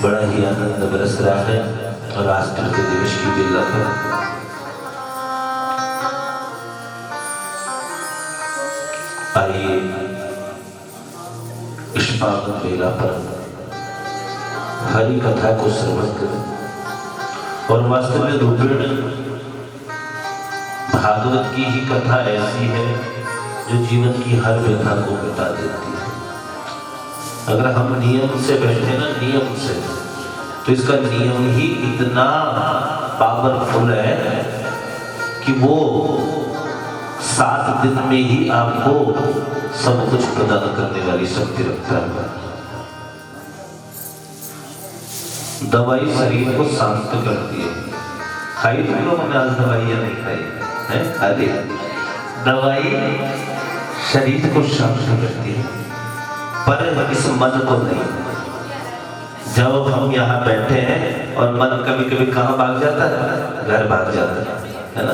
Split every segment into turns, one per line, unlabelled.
बड़ा ही आनंद बरस रहा है राष्ट्र दिवस की बेला पर। आइए इस पावन बेला पर हरि कथा को श्रवण करें। और वास्तविक रूपेण भागवत की ही कथा ऐसी है जो जीवन की हर व्यथा को मिटा देती है। अगर हम नियम से बैठे ना, नियम से, तो इसका नियम ही इतना पावरफुल है कि वो 7 दिन में ही आपको सब कुछ प्रदान करने वाली शक्ति रखता है। दवाई शरीर को शांत करती है। खाई तुम लोगों ने आज दवाइयां नहीं खाई है? अरे दवाई शरीर को शांत करती है, पर इस मन को नहीं। जब हम यहाँ बैठे हैं और मन कभी कभी कहाँ भाग जाता है, घर भाग जाता है ना,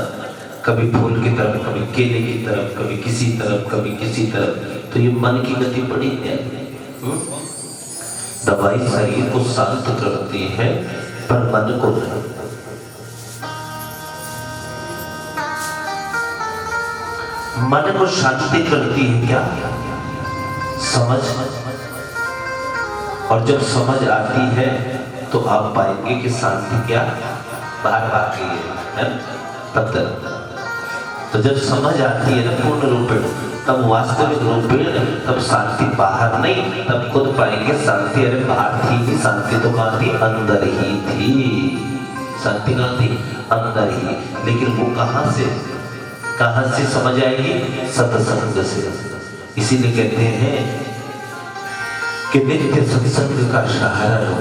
कभी फूल की तरफ, कभी केले की तरफ, कभी किसी तरफ, कभी किसी तरफ। तो ये मन की गति बड़ी है। दवाई शरीर को शांत करती है पर मन को नहीं। मन को शांति करती है क्या? समझ। और जब समझ आती है तो आप पाएंगे कि शांति क्या बाहर आ गई है तब तक। तो जब समझ आती है ना पूर्ण रूप में, तब वास्तविक रूप में, तब शांति बाहर नहीं, तब खुद पाएंगे शांति अरे बाहर थी ही, शांति तो कहाँ थी? अंदर ही थी। शांति कहाँ थी? अंदर ही। लेकिन वो कहाँ से समझ आएगी? सत्संग से। इसीलिए कहते हैं कि नित्य सत्संग का सहारा लो।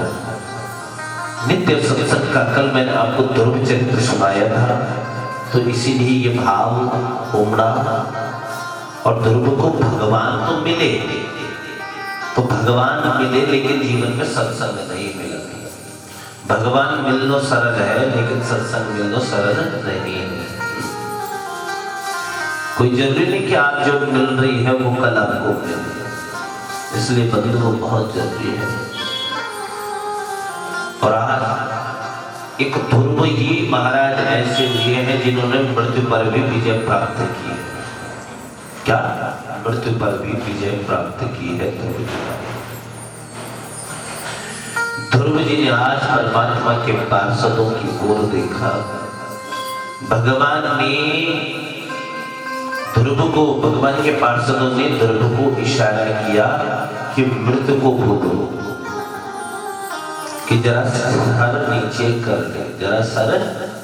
नित्य सत्संग का कल मैंने आपको ध्रुव चरित्र सुनाया था, तो इसीलिए ये भाव उमड़ा। और ध्रुव को भगवान तो मिले, तो भगवान मिले, लेकिन जीवन में सत्संग नहीं मिला। भगवान मिलना सरल है, लेकिन सत्संग मिलना सरल नहीं है। कोई जरूरी नहीं कि आज जो मिल रही है वो कल आपको मिले, इसलिए बंधु बहुत जरूरी है। और आज एक ध्रुव ही महाराज ऐसे हुए हैं जिन्होंने मृत्यु पर भी विजय प्राप्त की है। क्या? मृत्यु पर भी विजय प्राप्त की है ध्रुव जी ने। आज परमात्मा के पार्षदों की ओर देखा। भगवान के पार्षदों ने ध्रुव को इशारा किया कि मृत्यु को भूलो, कि जरा सर नीचे कर ले, जरा सर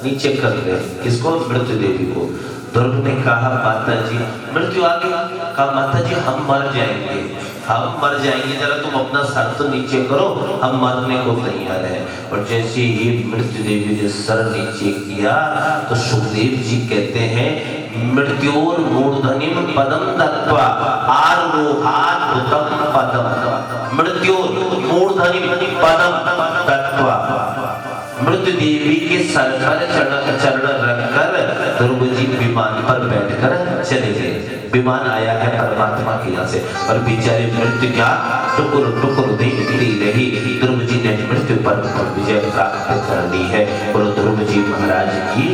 नीचे कर ले। किसको? मृत्यु देवी को। ध्रुव ने कहा माता जी मृत्यु आ गई। कहा माता जी हम मर जाएंगे, जरा तुम अपना सर तो नीचे करो, हम मरने को तैयार है। और जैसे ही मृत्यु देवी ने सर नीचे किया तो सुखदेव जी कहते हैं मृत्योर मूर्धनिम पदम दत्वा आरोहाद्भुतम पदम। मृत्योर मूर्धनिम पदम दत्वा, मृत्यु देवी के सर पर चरण रखकर ध्रुव जी विमान पर बैठकर चले गए। विमान आया है परमात्मा के यहाँ से, और बेचारे मृत्यु क्या टुकुर टुकुर देखती रही। ध्रुव जी ने मृत्यु पर विजय प्राप्त कर ली है। और ध्रुव जी महाराज की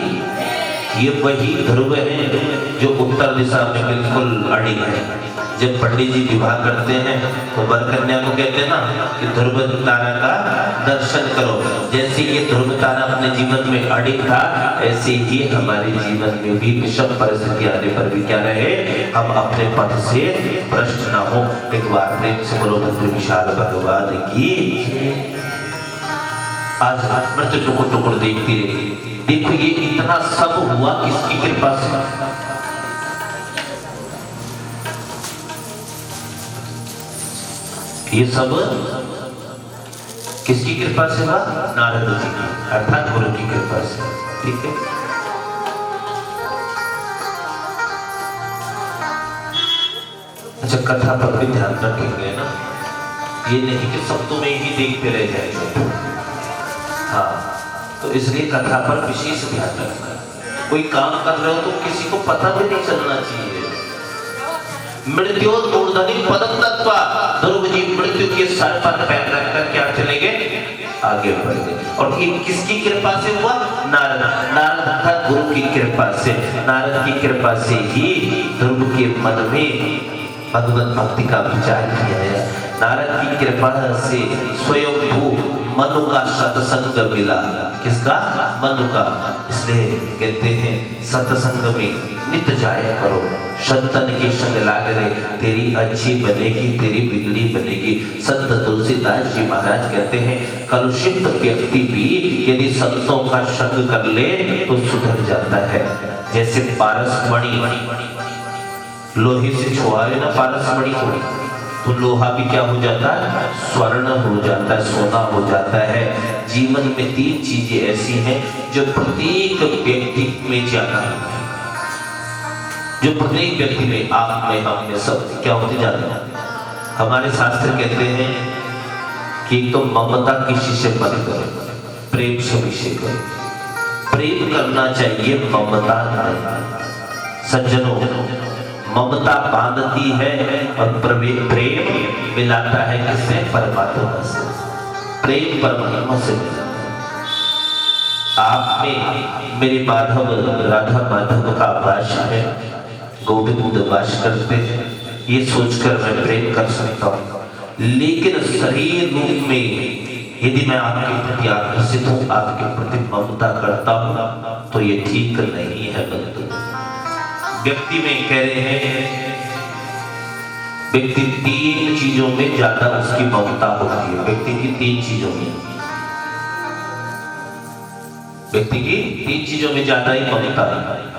ये वही ध्रुव है जो उत्तर दिशा में बिल्कुल अड़ी है। जब पंडित जी विवाह करते हैं तो वर कन्या को कहते हैं ना कि ध्रुव तारा का दर्शन करो। जैसे ये ध्रुव तारा अपने जीवन में अड़ी था, ऐसे ही हमारे जीवन में भी विषम परिस्थिति आने पर भी क्या रहे, हम अपने पथ से भ्रष्ट ना हो। एक बार प्रेम से बोलो धर्म विशाल भगवान की। आज मृत्यु टुकुर टुकुर देखती रही। देखो ये इतना सब हुआ किसकी कृपा से? ये सब किसकी कृपा से हुआ? नारद जी की, अर्थात गुरु की कृपा से। ठीक है। अच्छा, कथा पर भी ध्यान रखेंगे ना, ये नहीं कि शब्दों में ही देखते रह जाएंगे। हाँ, तो इसलिए कथा पर विशेष ध्यान रखना। कोई काम कर रहे हो तो किसी को पता भी नहीं चलना चाहिए। मृत्यु मूर्धनि पदम दत्वा, ध्रुव जी मृत्यु के सर पर पैर रखकर क्या चले गए? आगे बढ़ गए। और ये किसकी कृपा से हुआ? नारद था गुरु की कृपा से। नारद की कृपा से ही ध्रुव के मन में भगवत भक्ति का विचार किया है। नारद की कृपा से स्वयं मनु का सत्संग मिला। किसका? मनु का। इसलिए कहते हैं सत्संग में नित जाया करो, संतन के संग लाग रहे, तेरी अच्छी बनेगी, तेरी बिगड़ी बनेगी। संत तुलसीदास जी महाराज कहते हैं कलुषित व्यक्ति भी यदि संतों का संग कर ले तो सुधर जाता है। जैसे पारसमणि लोहे से छुआए ना पारसमणि को, तो लोहा भी क्या हो जाता है? स्वर्ण हो जाता है, सोना हो जाता है। जीवन में तीन चीजें ऐसी हैं जो प्रत्येक व्यक्ति में जाना है, जो प्रत्येक व्यक्ति में, आप में, हम में, सब क्या होते जाते हैं। हमारे शास्त्र कहते हैं कि एक तो ममता किसी से मत करो, प्रेम सभी से करो। प्रेम करना चाहिए, ममता नहीं। सज्जनों, ममता बांधती है और प्रेम मिलाता है किससे? परमात्मा से। प्रेम परमात्मा से मिलाता है। आप में मेरे माधव राधा माधव का वास है, गोविंद वास करते हैं, ये सोचकर मैं प्रेम कर सकता हूँ। लेकिन शरीर रूप में यदि मैं आपके प्रति आकर्षित हूँ, आपके प्रति ममता करता हूँ, तो ये ठीक नहीं है बंधु। व्यक्ति में कह रहे हैं, व्यक्ति 3 चीजों में ज्यादा उसकी ममता होती है। व्यक्ति की 3 चीजों में, व्यक्ति की 3 चीजों में ज्यादा ही ममता है।